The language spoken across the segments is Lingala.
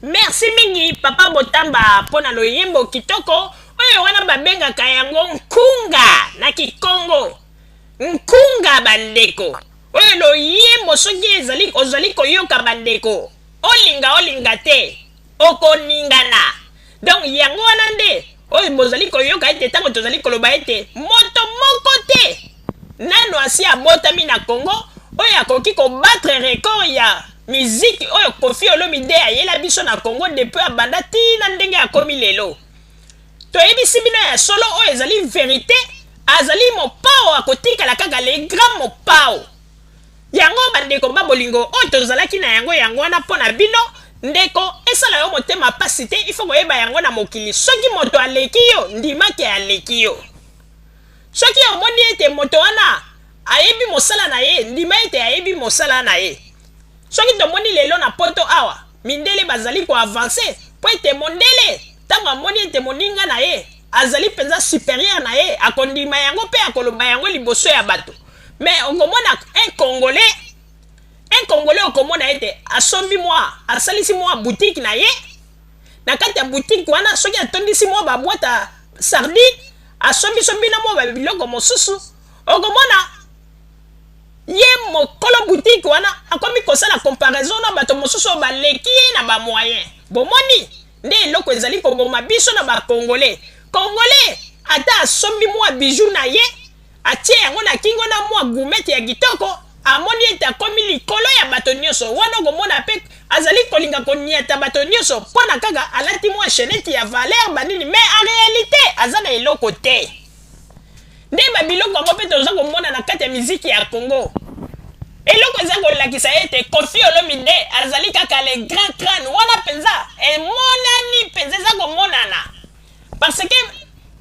Merci mingi papa Botamba pona loyembo kitoko oyo wana babenga kayango nkunga na Kikongo. Nkunga bandeko. Oyo loyembo soki ezali ozali koyoka bandeko. Olinga te. Okoningana. Donc yango wana nde oyo bozali koyoka ete tango tozali koloba ete moto moko te. Nano asi abotami na Congo oyo akoki kobattre record ya musique oyo Koffi Olomide ayela biso na Congo depuis abanda tina ndenge akomi lelo. Toyebisi bino ya solo oyo ezali vérité, azali mopao akotikala kaka le grand mopao. Yango bandeko babolingo oyo tozalaki na yango wana mpona bino ndeko esala yo motema pasi te, il faut koyeba yango na mokili. Soki moto aleki yo ndimaki aleki yo. Soki omoni ete moto wana ayebi mosala na ye ndima ete ayebi mosala na ye. Soki tomoni lelo na poto awa mindele bazali ko avancer po ete mondele tango amoni ete moninga na ye azali penza supérieur na ye akondima yango pe akoloba yango liboso ya bato. Mais okomona un Congolais okomona ete asombi mwa asalisi mwa boutique na ye na kati ya boutique wana soki atondisi mwa ba boîte à sardine asombi na mwa biloko mosusu okomona ye mokolo boutique wana akomi kosala comparaison na bato mosusu baleki na ba moyen. Bomoni nde eloko ezali koboma biso na ba Congolais ata asombi mwa bijou na ye atie yango na kingo na mwa gourmette ya kitoko amoni ete akomi likolo ya bato nyonso wana okomona pe azali kolinga koniata bato nyonso mpona kaka alati mwa chaînette ya valeur banini mais en réalité aza na eloko te. Nde babiloko yango mpe toza komona na kati ya miziki ya Congo. Eloko eza kolakisa ete Koffi Olomide azali kaka le grand crâne wana penza emonani penza eza komonana parce que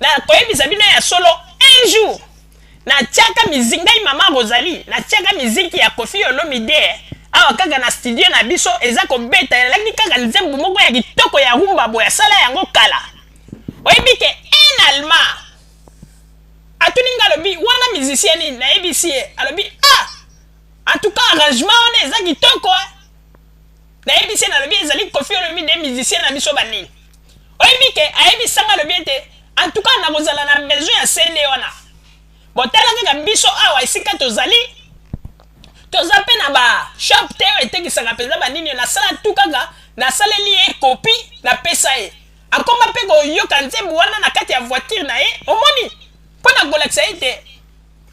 na koyebisa bino ya solo un jour na tiaka mizingai mama Rosalie na tiaka miziki ya Koffi Olomide awa kaka na studio na biso eza kobeta elaki kaka nzembo moko ya kitoko ya rumba boya sala yango kala oyebi ke un allemand atuninga alobi wana musicien nini nayebi si alobi en tout cas arrangement wana eza kitoko nayebi si nalobi ezali Koffi Olomide musicien na biso banini oyebi ke ayebi sanga alobi ete en tout cas nakozala na besoin ya CD wana botala kaka biso awa esika tozali toza pe na ba shop te etekisaka mpenza banini nasala tu kaka nasaleli ye kopi na pesa ye akoma mpe koyoka nzembo wana na kati ya voiture na ye omoni mpona kolakisa ete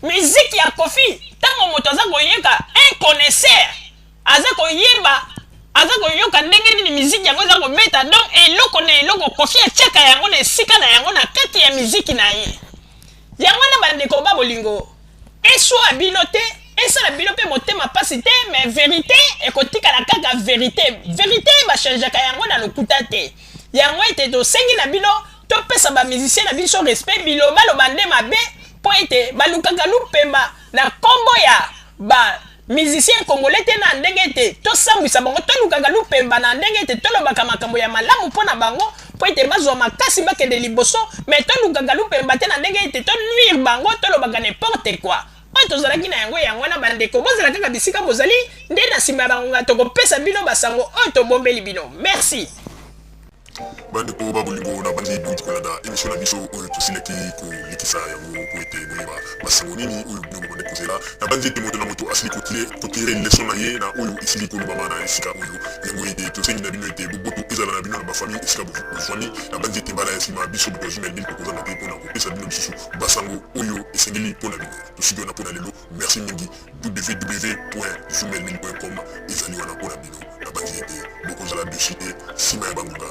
miziki ya Koffi ntango moto aza koyeka un connaisseur aza koyeba aza koyoka ndenge nini miziki yango eza kobeta donc eloko na eloko Koffi atiaka yango na esika na yango na kati ya miziki na ye yango na bandeko babolingo eswa bino te esala bino mpe motema pasi te mais vérité ekotikala kaka vérité bachangeaka yango na lokuta te yango ete tosengi na bino topesa bamusicien na biso respect bilobaloba nde mabe mpo ete balukaka lupemba na nkombo ya bamusicien congolais te na ndenge ete tosambwisa bango tolukaka lupemba na ndenge ete tolobaka makambo ya malamu mpo na bango mpo ete bazwa makasi bakende liboso mais tolukaka lupemba te na ndenge ete tonuire bango tolobaka n'importe quoi oyo tozalaki na yango na bandeko bozala kaka bisika bozali nde na nsima ya bangonga tokopesa bino basango oyo tobombeli bino merci. Bandeko babolingo na bandi dukolanda émission na biso oyo tosilaki kolikisa yango po ete boyeba basango nini oyo bino bande kozela na bandi ete moto na moto asili kotire leson na ye na oyo esili kolobama na esika oyo yango ete tosengi na bino ete boboto ezala na bino na bafamille esika bofami na bandi ete mbala ya nsima biso bokazumel nini tokozanga te mpona kopesa bino lisusu basango oyo esengeli mpona bino tosiki wana mpona lelo merci mingi www.zumelmin.com ezali wana mpona bino na bandi ete bokozala dessus te nsima ya bangonga